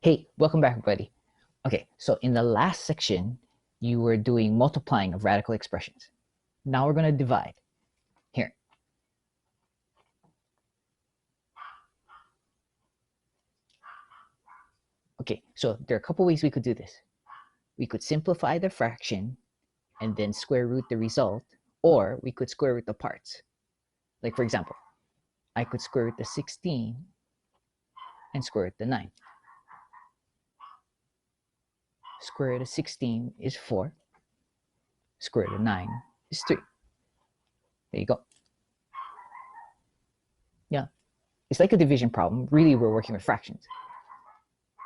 Hey, welcome back, everybody. Okay, so in the last section, you were doing multiplying of radical expressions. Now we're going to divide. Here. Okay, so there are a couple ways we could do this. We could simplify the fraction and then square root the result, or we could square root the parts. Like, for example, I could square root the 16 and square root the 9. Square root of 16 is 4. Square root of 9 is 3. There you go. Yeah, it's like a division problem. Really, we're working with fractions.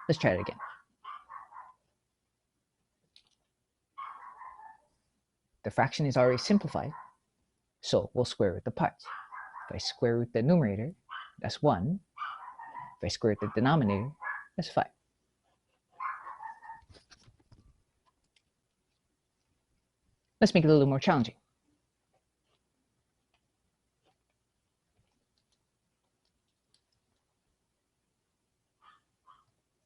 Let's try it again. The fraction is already simplified, so we'll square root the parts. If I square root the numerator, that's 1. If I square root the denominator, that's 5. Let's make it a little more challenging.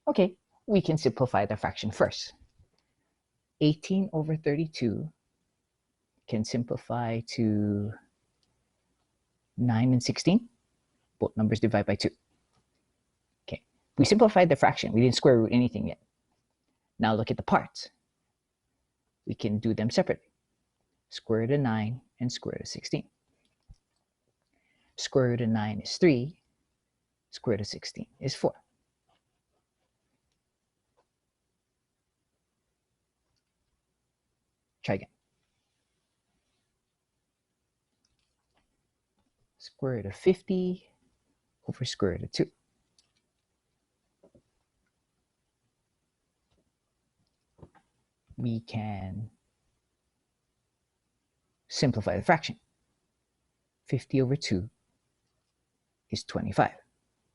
Okay, we can simplify the fraction first. 18 over 32 can simplify to 9 and 16. Both numbers divide by 2. Okay, we simplified the fraction. We didn't square root anything yet. Now look at the parts. We can do them separately. Square root of 9 and square root of 16. Square root of 9 is 3. Square root of 16 is 4. Try again. Square root of 50 over square root of 2. We can simplify the fraction. 50 over 2 is 25.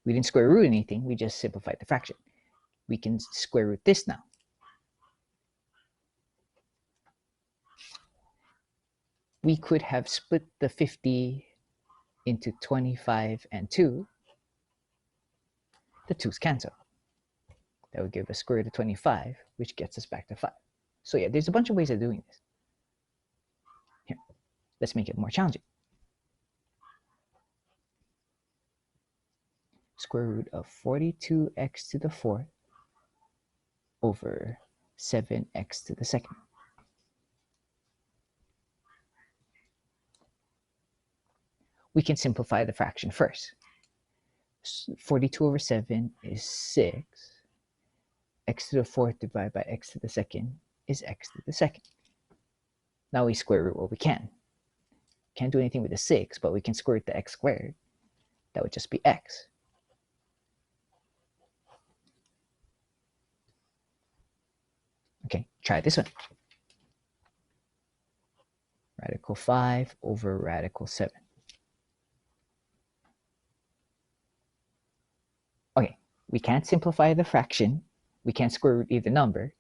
We didn't square root anything, we just simplified the fraction. We can square root this now. We could have split the 50 into 25 and 2. The 2's cancel. That would give us square root of 25, which gets us back to 5. So yeah, there's a bunch of ways of doing this. Here, let's make it more challenging. Square root of 42x to the 4th over 7x to the 2nd. We can simplify the fraction first. 42 over 7 is 6. X to the 4th divided by x to the 2nd is x to the 2nd. Now we square root what we can. Can't do anything with the 6, but we can square root the x squared. That would just be x. Okay, try this one. Radical 5 over radical 7. Okay, we can't simplify the fraction. We can't square root either number.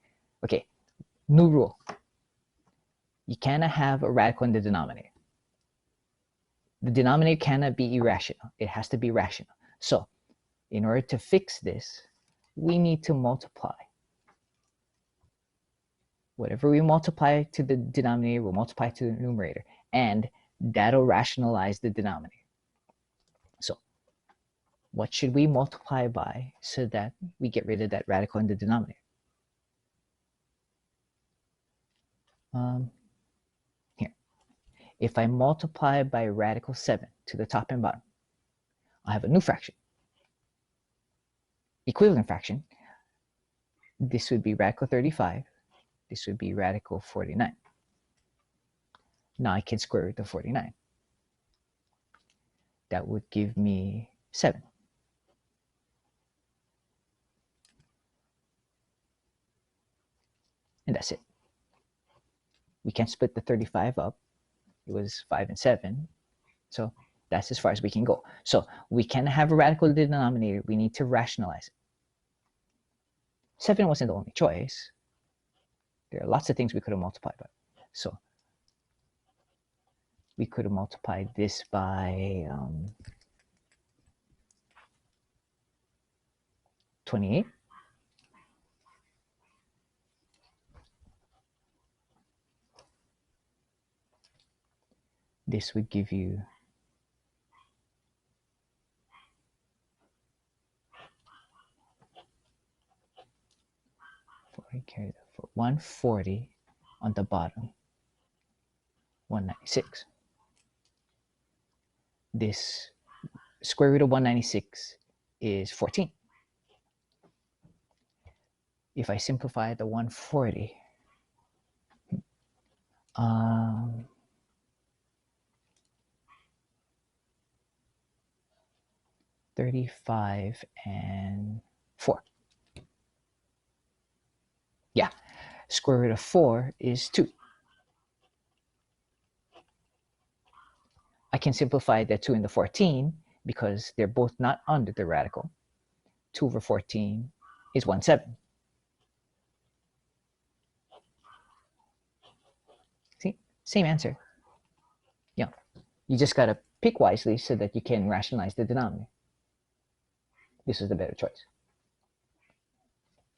Okay, new rule. You cannot have a radical in the denominator. The denominator cannot be irrational. It has to be rational. So, in order to fix this, we need to multiply. Whatever we multiply to the denominator, we'll multiply to the numerator, and that'll rationalize the denominator. So, what should we multiply by so that we get rid of that radical in the denominator? Here. If I multiply by radical 7 to the top and bottom, I'll have a new fraction. Equivalent fraction. This would be radical 35. This would be radical 49. Now I can square root the 49. That would give me 7. And that's it. We can't split the 35 up. It was 5 and 7. So that's as far as we can go. So we can have a radical denominator. We need to rationalize it. 7 wasn't the only choice. There are lots of things we could have multiplied by. So we could have multiplied this by 28. This would give you 140 on the bottom, 196. This square root of 196 is 14. If I simplify the 140, 35 and 4. Yeah, square root of 4 is 2. I can simplify the 2 and the 14 because they're both not under the radical. 2 over 14 is 1/7. See, same answer. Yeah, you just gotta pick wisely so that you can rationalize the denominator. This is the better choice.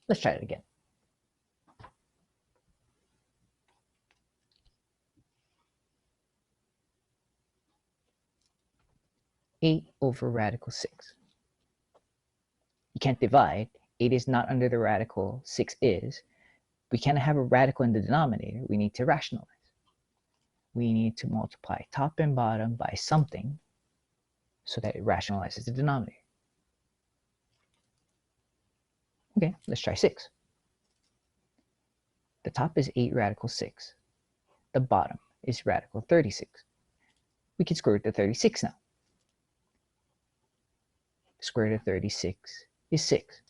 Let's try it again. Eight over radical 6. You can't divide. 8 is not under the radical, 6 is. We can't have a radical in the denominator. We need to rationalize. We need to multiply top and bottom by something so that it rationalizes the denominator. Okay, let's try 6. The top is 8 radical 6. The bottom is radical 36. We can square root of 36 now. Square root of 36 is 6.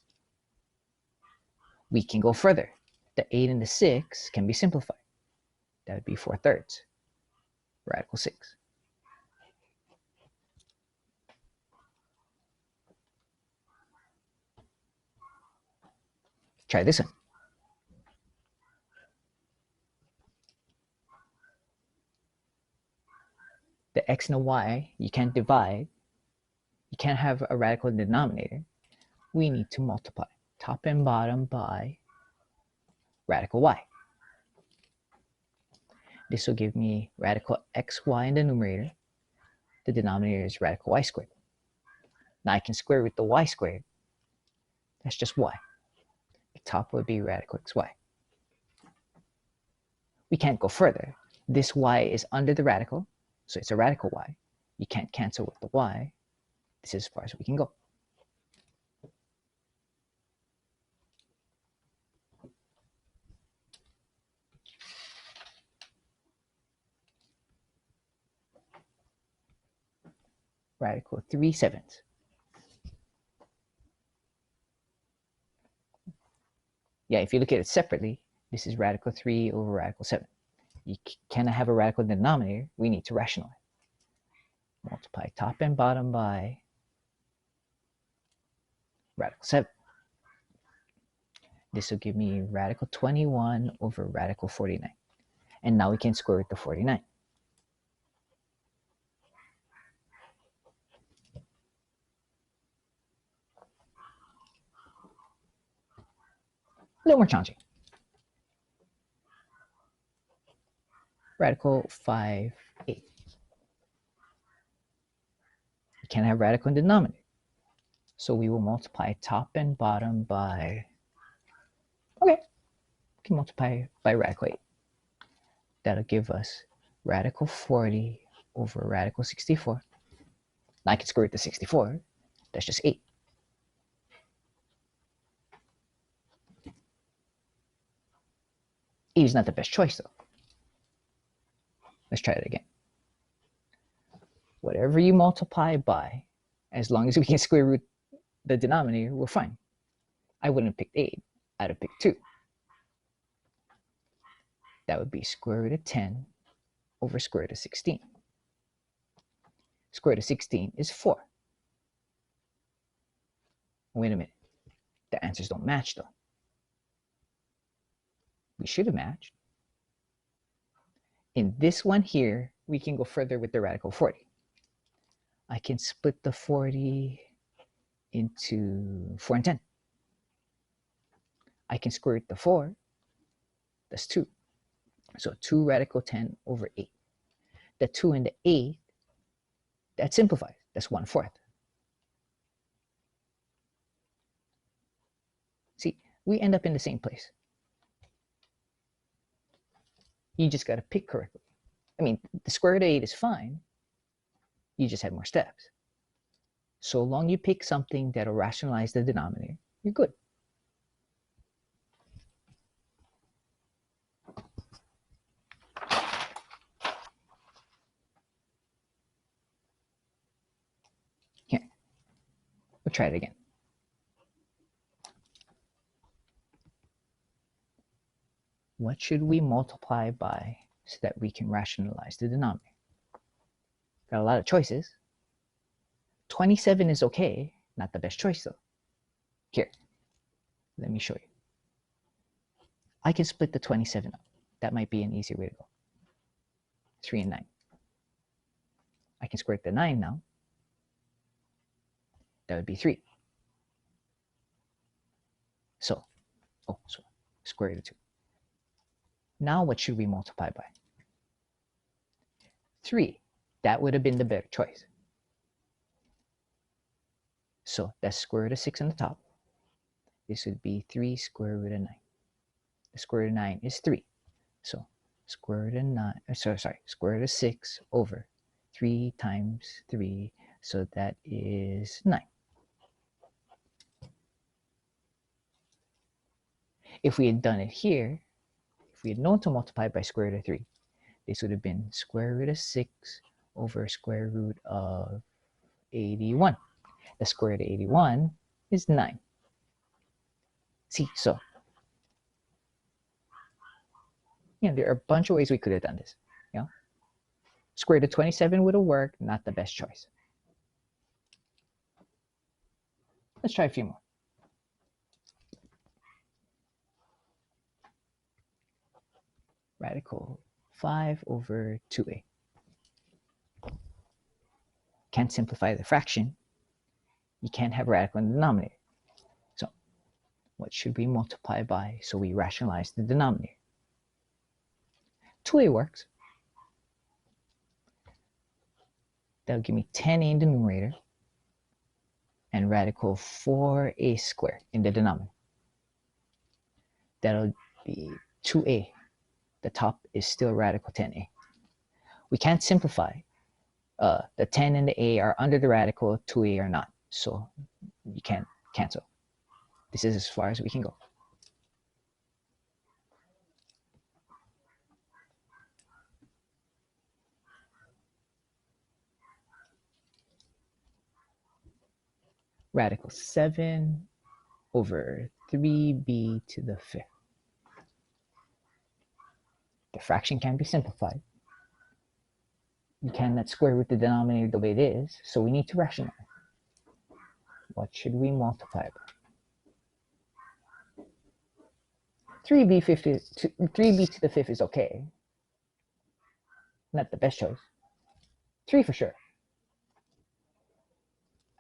We can go further. The 8 and the 6 can be simplified. That would be 4/3. Radical 6. Try this one. The x and the y, you can't divide. You can't have a radical in the denominator. We need to multiply top and bottom by radical y. This will give me radical xy in the numerator. The denominator is radical y squared. Now I can square root the y squared. That's just y. The top would be radical xy. We can't go further. This y is under the radical, so it's a radical y. You can't cancel with the y. This is as far as we can go. Radical 3/7. Yeah, if you look at it separately, this is radical 3 over radical 7. You cannot have a radical in the denominator. We need to rationalize. Multiply top and bottom by radical 7. This will give me radical 21 over radical 49. And now we can square root the 49. A little more challenging. Radical 5/8. You can't have radical in the denominator. So we will multiply top and bottom by, okay, we can multiply by radical 8. That'll give us radical 40 over radical 64. Now I can square root the 64. That's just 8. E is not the best choice though. Let's try it again. Whatever you multiply by, as long as we can square root the denominator, we're fine. I wouldn't have picked 8. I'd have picked 2. That would be square root of 10 over square root of 16. Square root of 16 is 4. Wait a minute. The answers don't match though. We should have matched. In this one here, we can go further with the radical 40. I can split the 40 into 4 and 10. I can square root the 4. That's 2. So 2 radical 10 over 8. The 2 and the 8, that simplifies. That's 1/4. See, we end up in the same place. You just got to pick correctly. I mean, the square root of 8 is fine. You just had more steps. So long you pick something that'll rationalize the denominator, you're good. Here, we'll try it again. What should we multiply by so that we can rationalize the denominator? Got a lot of choices. 27 is okay, not the best choice though. Here, let me show you. I can split the 27 up. That might be an easier way to go. 3 and 9. I can square the 9 now. That would be 3. So square root of 2. Now what should we multiply by? 3. That would have been the better choice. So that's square root of 6 on the top. This would be 3 square root of 9. The square root of 9 is 3. So square root of 9, square root of 6 over 3 times 3. So that is 9. If we had done it here, if we had known to multiply by square root of 3, this would have been square root of 6 over square root of 81. The square root of 81 is 9. See, so there are a bunch of ways we could have done this. Square root of 27 would have worked, not the best choice. Let's try a few more. Radical 5 over 2a. Can't simplify the fraction. You can't have a radical in the denominator. So what should we multiply by so we rationalize the denominator? 2a works. That'll give me 10a in the numerator and radical 4a squared in the denominator. That'll be 2a. The top is still radical 10a. We can't simplify. The 10 and the a are under the radical, 2a are not. So you can't cancel. This is as far as we can go. Radical 7 over 3b to the 5th. The fraction can be simplified. You cannot square root the denominator the way it is, so we need to rationalize. What should we multiply by? 3b to the 5th is okay. Not the best choice. 3 for sure.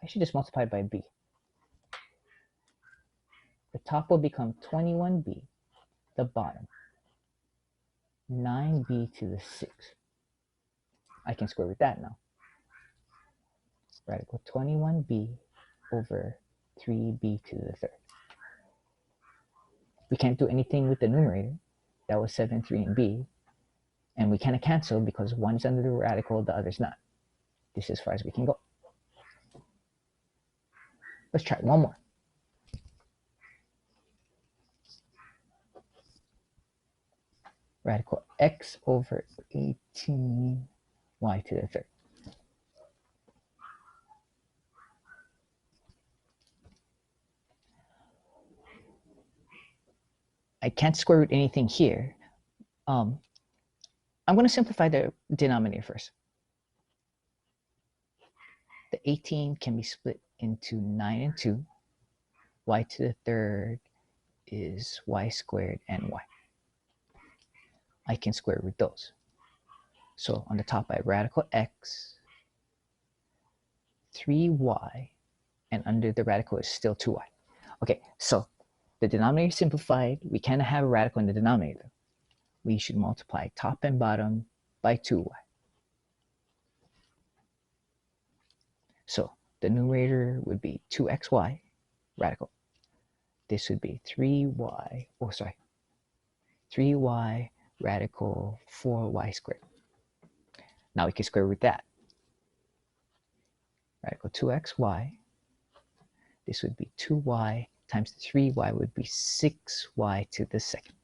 I should just multiply by b. The top will become 21b. The bottom, 9b to the 6th. I can square root that now. Radical 21b over 3b to the 3rd. We can't do anything with the numerator. That was 7, 3, and b. And we cannot cancel because one is under the radical, the other's not. This is as far as we can go. Let's try one more. Radical x over 18 y to the 3rd. I can't square root anything here. I'm going to simplify the denominator first. The 18 can be split into 9 and 2. Y to the 3rd is y squared and y. I can square root those. So on the top I have radical x, 3y, and under the radical is still 2y. Okay, so the denominator is simplified. We cannot have a radical in the denominator. We should multiply top and bottom by 2y. So the numerator would be 2xy radical. This would be 3y, 3y radical 4y squared. Now we can square root that. Radical 2xy. This would be 2y times the 3y would be 6y to the second.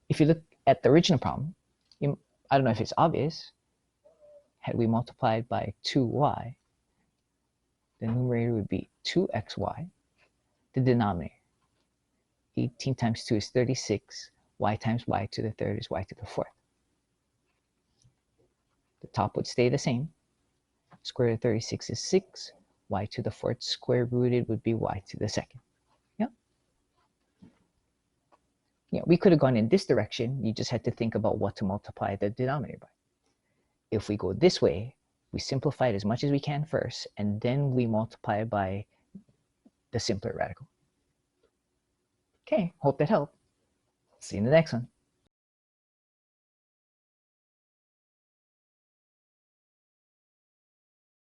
If you look at the original problem, I don't know if it's obvious, had we multiplied by 2y, the numerator would be 2xy. The denominator, 18 times 2 is 36. Y times y to the third is y to the fourth. The top would stay the same. Square root of 36 is 6. Y to the fourth square rooted would be y to the second. Yeah, we could have gone in this direction. You just had to think about what to multiply the denominator by. If we go this way, we simplify it as much as we can first, and then we multiply by the simpler radical. Okay, hope that helped. See you in the next one.